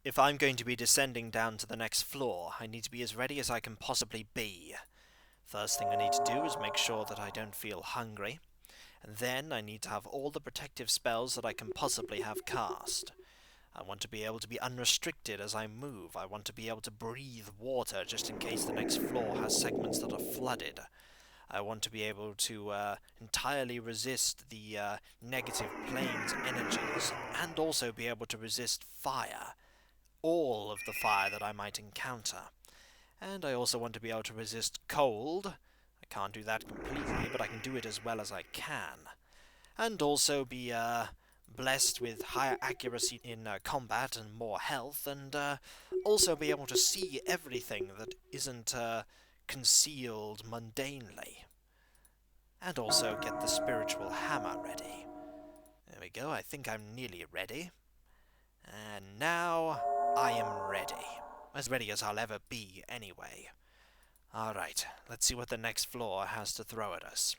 If I'm going to be descending down to the next floor, I need to be as ready as I can possibly be. First thing I need to do is make sure that I don't feel hungry, and then I need to have all the protective spells that I can possibly have cast. I want to be able to be unrestricted as I move. I want to be able to breathe water just in case the next floor has segments that are flooded. I want to be able to entirely resist the negative plane's energies, and also be able to resist fire. All of the fire that I might encounter. And I also want to be able to resist cold. I can't do that completely, but I can do it as well as I can. And also be blessed with higher accuracy in combat and more health, and also be able to see everything that isn't concealed mundanely. And also get the spiritual hammer ready. There we go, I think I'm nearly ready. And now I am ready. As ready as I'll ever be, anyway. Alright, let's see what the next floor has to throw at us.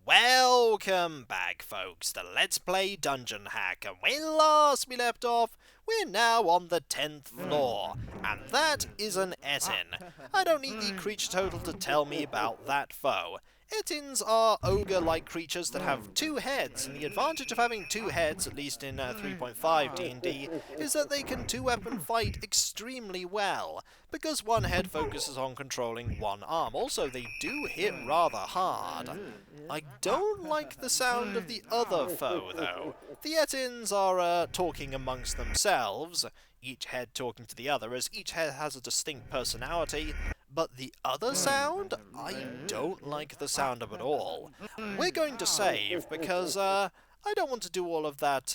Welcome back, folks, to Let's Play Dungeon Hack, and when last we left off, we're now on the 10th floor, and that is an Etin. I don't need the creature total to tell me about that foe. Etins are ogre-like creatures that have two heads, and the advantage of having two heads, at least in 3.5 D&D, is that they can two-weapon fight extremely well, because one head focuses on controlling one arm. Also, they do hit rather hard. I don't like the sound of the other foe, though. The Etins are talking amongst themselves, each head talking to the other, as each head has a distinct personality, but the other sound? I don't like the sound of it all. We're going to save, because I don't want to do all of that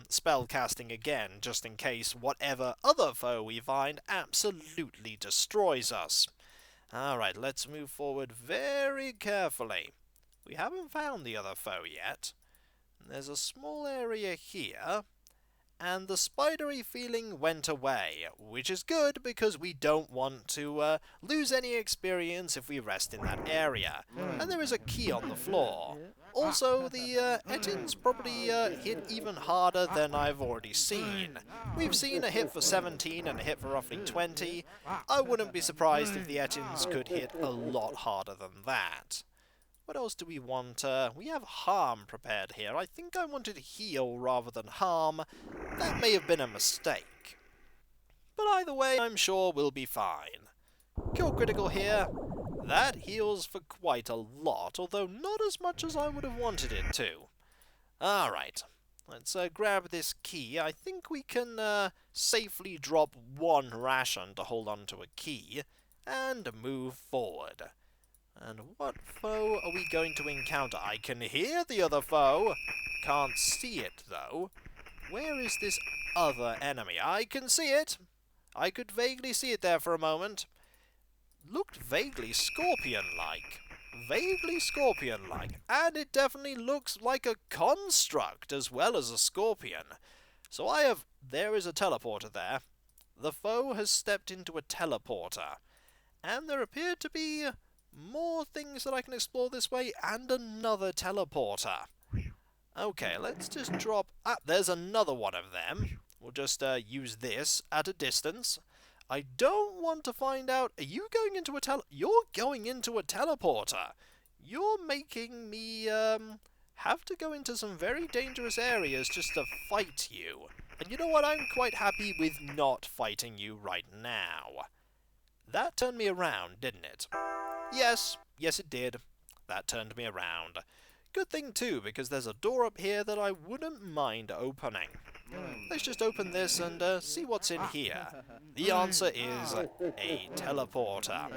spell casting again, just in case whatever other foe we find absolutely destroys us. Alright, let's move forward very carefully. We haven't found the other foe yet. There's a small area here, and the spidery feeling went away, which is good because we don't want to lose any experience if we rest in that area. And there is a key on the floor. Also, the Etins probably hit even harder than I've already seen. We've seen a hit for 17 and a hit for roughly 20. I wouldn't be surprised if the Etins could hit a lot harder than that. What else do we want? We have harm prepared here. I think I wanted heal rather than harm. That may have been a mistake. But either way, I'm sure we'll be fine. Kill critical here. That heals for quite a lot, although not as much as I would have wanted it to. Alright, let's grab this key. I think we can safely drop one ration to hold on to a key, and move forward. And what foe are we going to encounter? I can hear the other foe. Can't see it, though. Where is this other enemy? I can see it. I could vaguely see it there for a moment. Looked vaguely scorpion-like. Vaguely scorpion-like. And it definitely looks like a construct as well as a scorpion. So there is a teleporter there. The foe has stepped into a teleporter. And there appear to be more things that I can explore this way, and another teleporter. Okay, let's just drop... there's another one of them. We'll just use this at a distance. I don't want to find out... Are you going into a You're going into a teleporter! You're making me, have to go into some very dangerous areas just to fight you. And you know what? I'm quite happy with not fighting you right now. That turned me around, didn't it? Yes it did. That turned me around. Good thing too, because there's a door up here that I wouldn't mind opening. Let's just open this and see what's in here. The answer is a teleporter.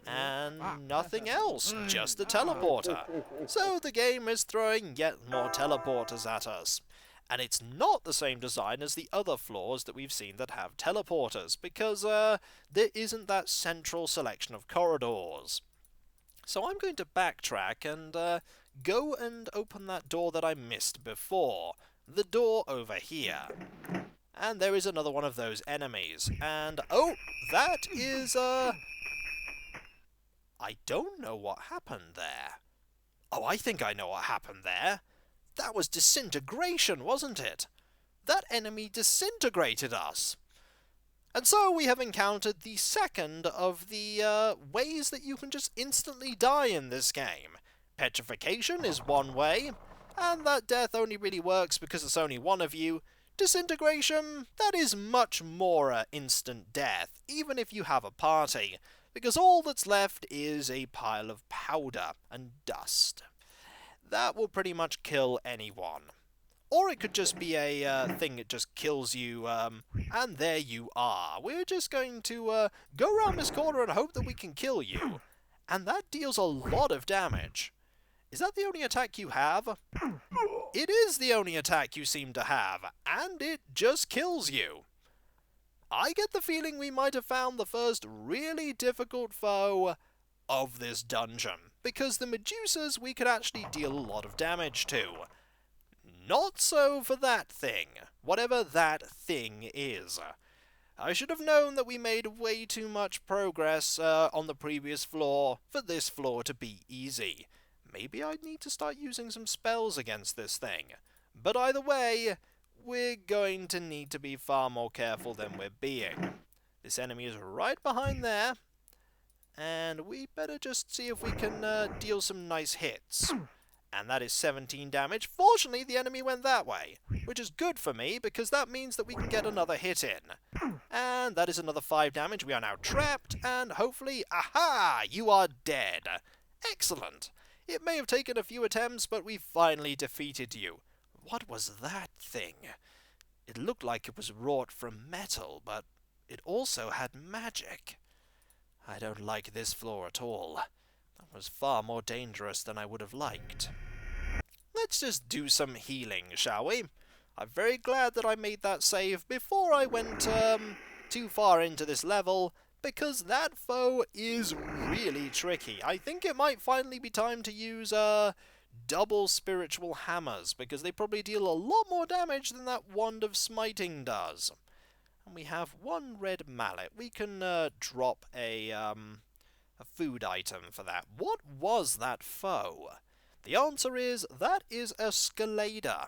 And nothing else, just a teleporter. So the game is throwing yet more teleporters at us. And it's not the same design as the other floors that we've seen that have teleporters, because there isn't that central selection of corridors. So I'm going to backtrack and go and open that door that I missed before. The door over here. And there is another one of those enemies. And, oh, that is, I don't know what happened there. Oh, I think I know what happened there. That was disintegration, wasn't it? That enemy disintegrated us. And so we have encountered the second of the ways that you can just instantly die in this game. Petrification is one way, and that death only really works because it's only one of you. Disintegration, that is much more instant death, even if you have a party, because all that's left is a pile of powder and dust. That will pretty much kill anyone. Or it could just be a thing that just kills you, and there you are. We're just going to go around this corner and hope that we can kill you. And that deals a lot of damage. Is that the only attack you have? It is the only attack you seem to have, and it just kills you. I get the feeling we might have found the first really difficult foe of this dungeon, because the medusas we could actually deal a lot of damage to. Not so for that thing, whatever that thing is. I should have known that we made way too much progress on the previous floor for this floor to be easy. Maybe I'd need to start using some spells against this thing. But either way, we're going to need to be far more careful than we're being. This enemy is right behind there, and we better just see if we can deal some nice hits. And that is 17 damage. Fortunately, the enemy went that way, which is good for me, because that means that we can get another hit in. And that is another 5 damage. We are now trapped, and hopefully, aha! You are dead. Excellent. It may have taken a few attempts, but we finally defeated you. What was that thing? It looked like it was wrought from metal, but it also had magic. I don't like this floor at all. That was far more dangerous than I would have liked. Let's just do some healing, shall we? I'm very glad that I made that save before I went too far into this level, because that foe is really tricky. I think it might finally be time to use double spiritual hammers, because they probably deal a lot more damage than that wand of smiting does. And we have one red mallet. We can drop a food item for that. What was that foe? The answer is, that is a escalator.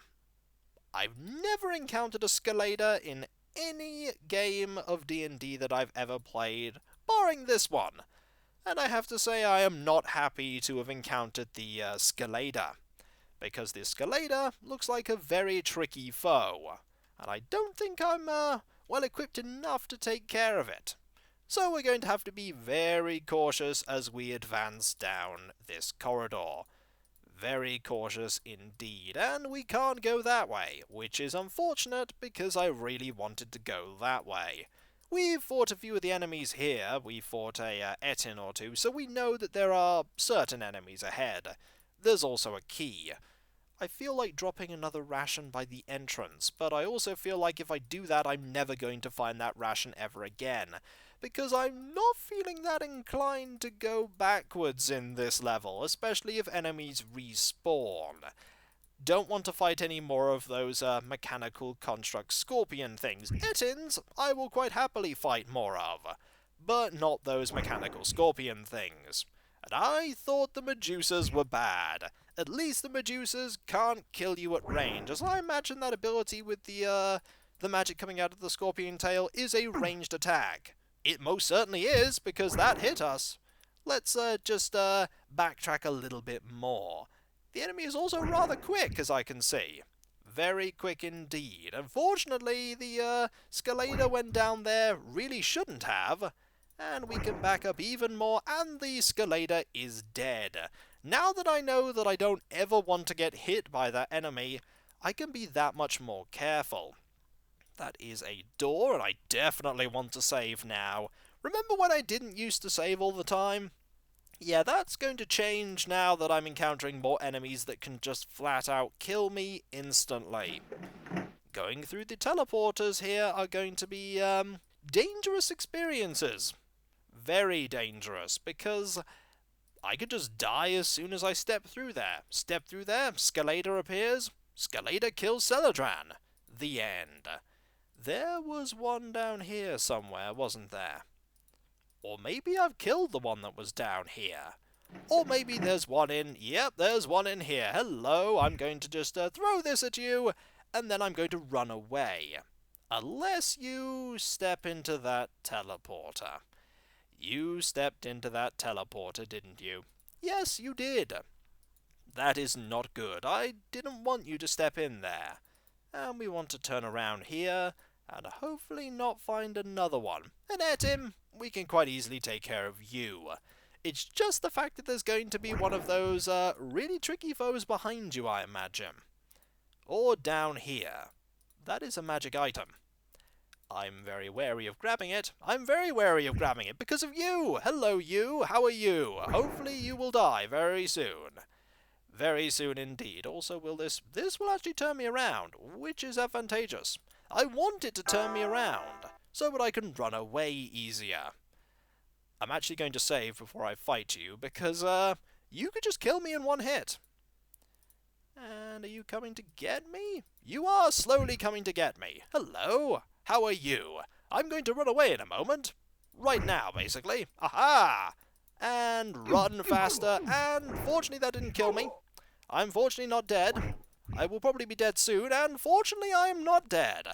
I've never encountered a escalator in any game of D&D that I've ever played, barring this one. And I have to say I am not happy to have encountered the escalator, because the escalator looks like a very tricky foe, and I don't think I'm well equipped enough to take care of it. So we're going to have to be very cautious as we advance down this corridor. Very cautious indeed, and we can't go that way, which is unfortunate because I really wanted to go that way. We've fought a few of the enemies here, we fought a etin or two, so we know that there are certain enemies ahead. There's also a key. I feel like dropping another ration by the entrance, but I also feel like if I do that I'm never going to find that ration ever again, because I'm not feeling that inclined to go backwards in this level, especially if enemies respawn. Don't want to fight any more of those mechanical construct scorpion things. Etins, I will quite happily fight more of, but not those mechanical scorpion things. And I thought the medusas were bad. At least the medusas can't kill you at range, as I imagine that ability with the magic coming out of the scorpion tail is a ranged attack. It most certainly is, because that hit us. Let's just backtrack a little bit more. The enemy is also rather quick, as I can see. Very quick indeed. Unfortunately, the escalator went down there really shouldn't have. And we can back up even more, and the escalator is dead. Now that I know that I don't ever want to get hit by that enemy, I can be that much more careful. That is a door, and I definitely want to save now. Remember when I didn't used to save all the time? Yeah, that's going to change now that I'm encountering more enemies that can just flat out kill me instantly. Going through the teleporters here are going to be dangerous experiences. Very dangerous, because I could just die as soon as I step through there. Step through there, escalator appears, escalator kills Seledran. The end. There was one down here somewhere, wasn't there? Or maybe I've killed the one that was down here. Or maybe there's one in... Yep, there's one in here. Hello, I'm going to just throw this at you, and then I'm going to run away. Unless you step into that teleporter. You stepped into that teleporter, didn't you? Yes, you did. That is not good. I didn't want you to step in there. And we want to turn around here, and hopefully not find another one. And Etim, we can quite easily take care of you. It's just the fact that there's going to be one of those really tricky foes behind you, I imagine. Or down here. That is a magic item. I'm very wary of grabbing it. I'm very wary of grabbing it because of you! Hello, you! How are you? Hopefully you will die very soon. Very soon indeed. Also, this will actually turn me around, which is advantageous. I want it to turn me around, so that I can run away easier. I'm actually going to save before I fight you, because, you could just kill me in one hit. And are you coming to get me? You are slowly coming to get me. Hello? How are you? I'm going to run away in a moment. Right now, basically. Aha! And run faster, and fortunately that didn't kill me. I'm fortunately not dead. I will probably be dead soon, and fortunately I am not dead.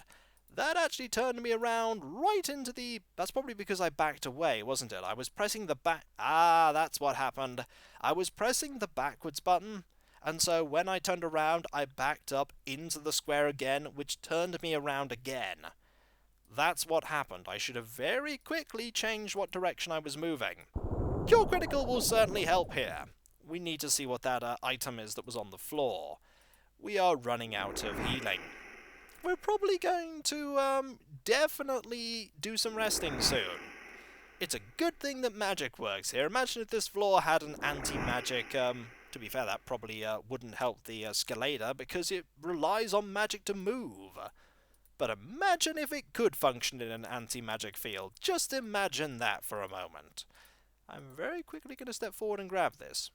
That actually turned me around right into the... That's probably because I backed away, wasn't it? I was pressing the back... Ah, that's what happened. I was pressing the backwards button, and so when I turned around, I backed up into the square again, which turned me around again. That's what happened. I should have very quickly changed what direction I was moving. Cure Critical will certainly help here. We need to see what that item is that was on the floor. We are running out of healing. We're probably going to definitely do some resting soon. It's a good thing that magic works here. Imagine if this floor had an anti-magic... to be fair, that probably wouldn't help the escalator because it relies on magic to move. But imagine if it could function in an anti-magic field. Just imagine that for a moment. I'm very quickly going to step forward and grab this.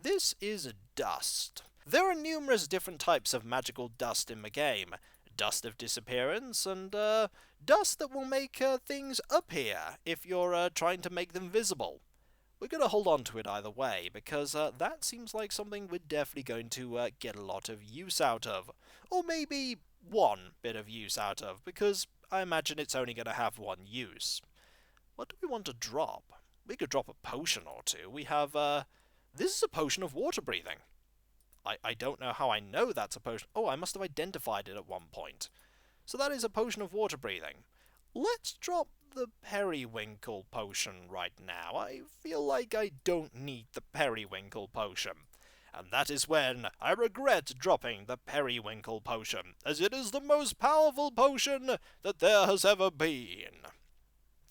This is dust. There are numerous different types of magical dust in the game. Dust of disappearance and dust that will make things appear if you're trying to make them visible. We're going to hold on to it either way because that seems like something we're definitely going to get a lot of use out of. Or maybe one bit of use out of because I imagine it's only going to have one use. What do we want to drop? We could drop a potion or two. We have, this is a potion of water breathing. I don't know how I know that's a potion. Oh, I must have identified it at one point. So that is a potion of water breathing. Let's drop the periwinkle potion right now. I feel like I don't need the periwinkle potion. And that is when I regret dropping the periwinkle potion, as it is the most powerful potion that there has ever been.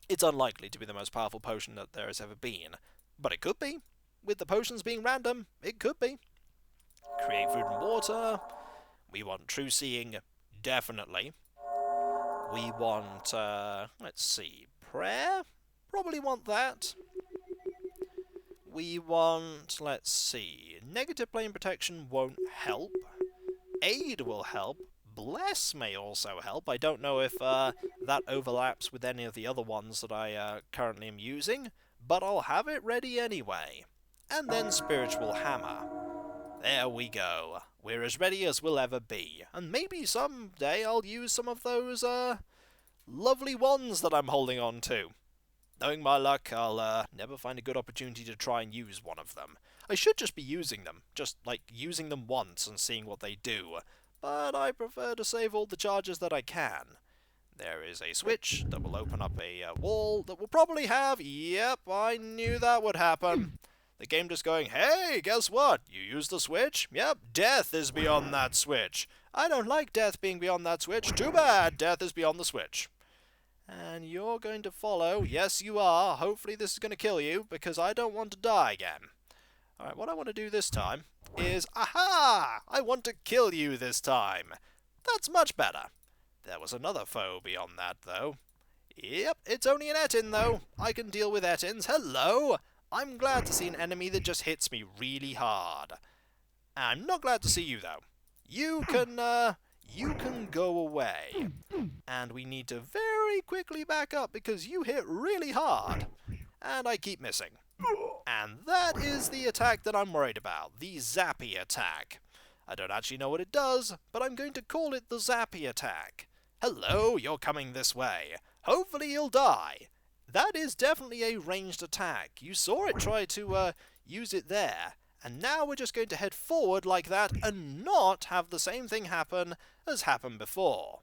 It's unlikely to be the most powerful potion that there has ever been, but it could be. With the potions being random, it could be. Create food and water. We want true seeing, definitely. We want, let's see, prayer? Probably want that. We want, let's see, negative plane protection won't help. Aid will help. Bless may also help. I don't know if that overlaps with any of the other ones that I currently am using, but I'll have it ready anyway. And then spiritual hammer. There we go. We're as ready as we'll ever be. And maybe someday I'll use some of those lovely wands that I'm holding on to. Knowing my luck, I'll never find a good opportunity to try and use one of them. I should just be using them, just like using them once and seeing what they do, but I prefer to save all the charges that I can. There is a switch that will open up a wall that will probably have... Yep, I knew that would happen. The game just going, hey, guess what? You used the switch? Yep, death is beyond that switch. I don't like death being beyond that switch. Too bad, death is beyond the switch. And you're going to follow. Yes, you are. Hopefully this is going to kill you, because I don't want to die again. Alright, what I want to do this time is... Aha! I want to kill you this time. That's much better. There was another foe beyond that, though. Yep, it's only an Etin, though. I can deal with Etins. Hello! I'm glad to see an enemy that just hits me really hard. I'm not glad to see you, though. You can go away. And we need to very quickly back up because you hit really hard. And I keep missing. And that is the attack that I'm worried about. The zappy attack. I don't actually know what it does, but I'm going to call it the zappy attack. Hello, you're coming this way. Hopefully you'll die. That is definitely a ranged attack. You saw it try to use it there. And now we're just going to head forward like that and not have the same thing happen as happened before.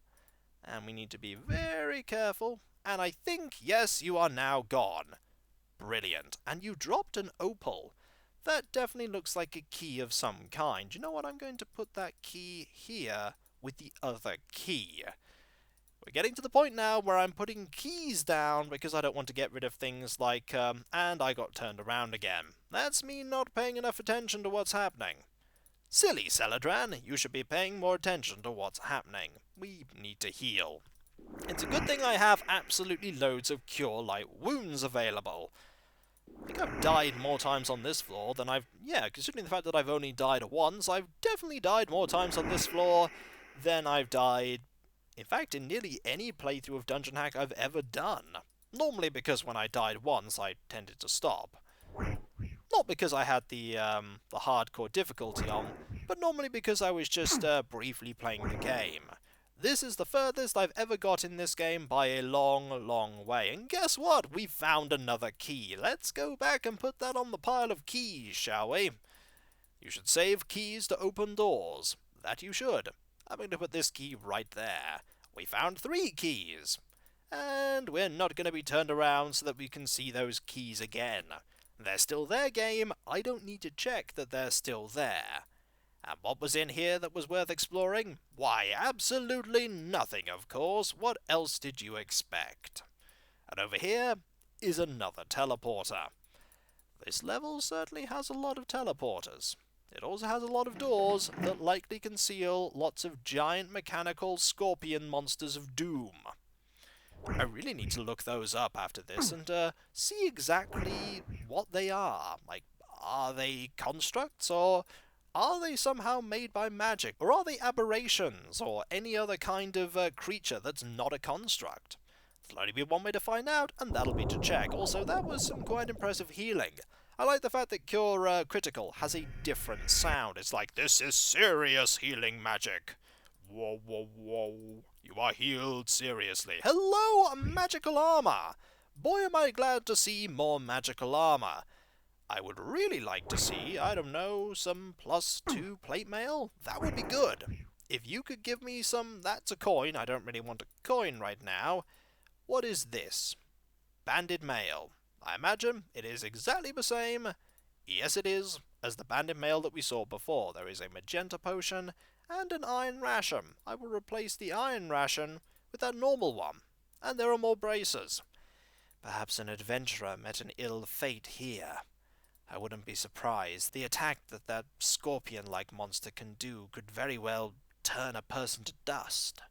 And we need to be very careful. And I think, yes, you are now gone. Brilliant. And you dropped an opal. That definitely looks like a key of some kind. You know what? I'm going to put that key here with the other key. We're getting to the point now where I'm putting keys down because I don't want to get rid of things like, and I got turned around again. That's me not paying enough attention to what's happening. Silly Seledran, you should be paying more attention to what's happening. We need to heal. It's a good thing I have absolutely loads of cure light wounds available. I think I've died more times on this floor than considering the fact that I've only died once, I've definitely died more times on this floor than I've died, in fact, in nearly any playthrough of Dungeon Hack I've ever done. Normally because when I died once, I tended to stop. Not because I had the hardcore difficulty on, but normally because I was just briefly playing the game. This is the furthest I've ever got in this game by a long, long way. And guess what? We found another key. Let's go back and put that on the pile of keys, shall we? You should save keys to open doors. That you should. I'm going to put this key right there. We found 3 keys. And we're not going to be turned around so that we can see those keys again. They're still there, game. I don't need to check that they're still there. And what was in here that was worth exploring? Why, absolutely nothing, of course. What else did you expect? And over here is another teleporter. This level certainly has a lot of teleporters. It also has a lot of doors that likely conceal lots of giant mechanical scorpion monsters of doom. I really need to look those up after this and see exactly what they are. Like, are they constructs, or are they somehow made by magic? Or are they aberrations, or any other kind of creature that's not a construct? There'll only be one way to find out, and that'll be to check. Also, that was some quite impressive healing. I like the fact that Cure Critical has a different sound. It's like, this is serious healing magic. Whoa, whoa, whoa. You are healed seriously. Hello, magical armor! Boy, am I glad to see more magical armor. I would really like to see, I don't know, some +2 plate mail. That would be good. If you could give me some, that's a coin. I don't really want a coin right now. What is this? Banded mail. I imagine it is exactly the same, yes it is, as the banded mail that we saw before. There is a magenta potion and an iron ration. I will replace the iron ration with that normal one. And there are more braces. Perhaps an adventurer met an ill fate here. I wouldn't be surprised. The attack that scorpion-like monster can do could very well turn a person to dust.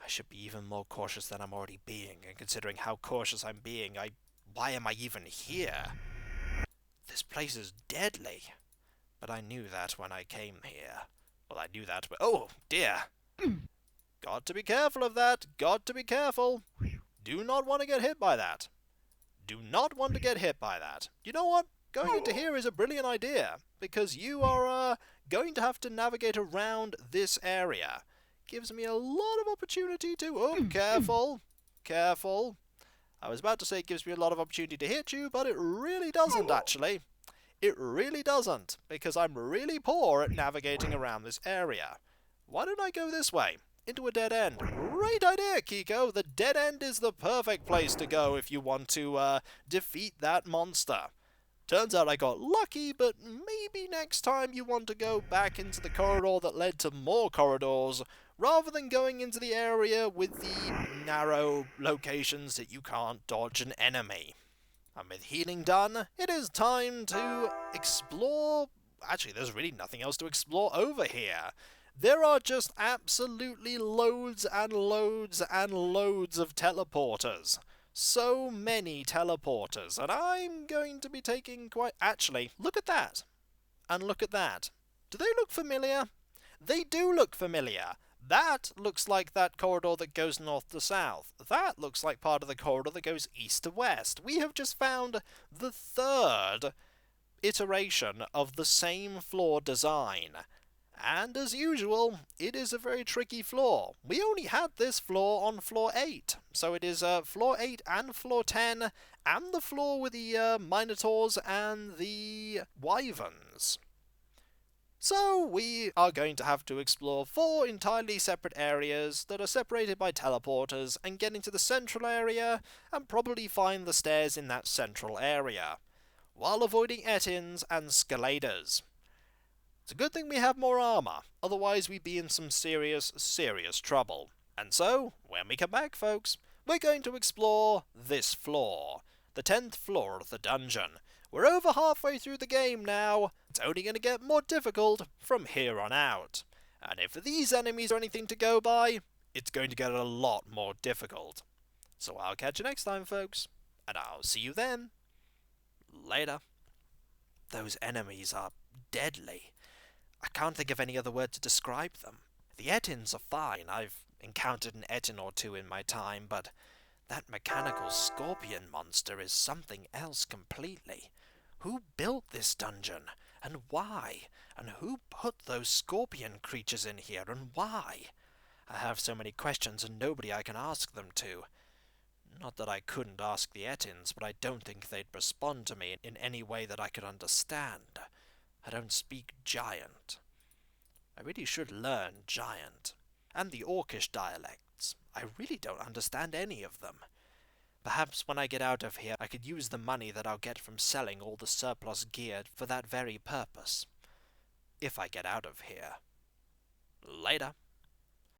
I should be even more cautious than I'm already being, and considering how cautious I'm being, why am I even here? This place is deadly. But I knew that when I came here. Well, I knew that, but oh, dear. Got to be careful of that. Got to be careful. Do not want to get hit by that. Do not want to get hit by that. You know what? Going into here is a brilliant idea, because you are going to have to navigate around this area. Gives me a lot of opportunity to... Oh, careful. Careful. I was about to say it gives me a lot of opportunity to hit you, but it really doesn't, actually. It really doesn't, because I'm really poor at navigating around this area. Why don't I go this way? Into a dead end. Great idea, Kiko! The dead end is the perfect place to go if you want to defeat that monster. Turns out I got lucky, but maybe next time you want to go back into the corridor that led to more corridors, rather than going into the area with the narrow locations that you can't dodge an enemy. And with healing done, it is time to explore... Actually, there's really nothing else to explore over here. There are just absolutely loads and loads and loads of teleporters. So many teleporters, and I'm going to be taking quite... Actually, look at that. And look at that. Do they look familiar? They do look familiar. That looks like that corridor that goes north to south. That looks like part of the corridor that goes east to west. We have just found the 3rd iteration of the same floor design. And as usual, it is a very tricky floor. We only had this floor on floor 8, so it is floor 8 and floor 10, and the floor with the minotaurs and the wyverns. So we are going to have to explore 4 entirely separate areas that are separated by teleporters and get into the central area and probably find the stairs in that central area, while avoiding etins and scalators. It's a good thing we have more armour, otherwise we'd be in some serious trouble. And so, when we come back, folks, we're going to explore this floor, the 10th floor of the dungeon. We're over halfway through the game now. It's only going to get more difficult from here on out. And if these enemies are anything to go by, it's going to get a lot more difficult. So I'll catch you next time, folks, and I'll see you then. Later. Those enemies are deadly. I can't think of any other word to describe them. The etins are fine. I've encountered an etin or two in my time, but that mechanical scorpion monster is something else completely. Who built this dungeon? And why? And who put those scorpion creatures in here, and why? I have so many questions and nobody I can ask them to. Not that I couldn't ask the etins, but I don't think they'd respond to me in any way that I could understand. I don't speak giant. I really should learn giant. And the orcish dialects. I really don't understand any of them. Perhaps when I get out of here I could use the money that I'll get from selling all the surplus gear for that very purpose. If I get out of here. Later.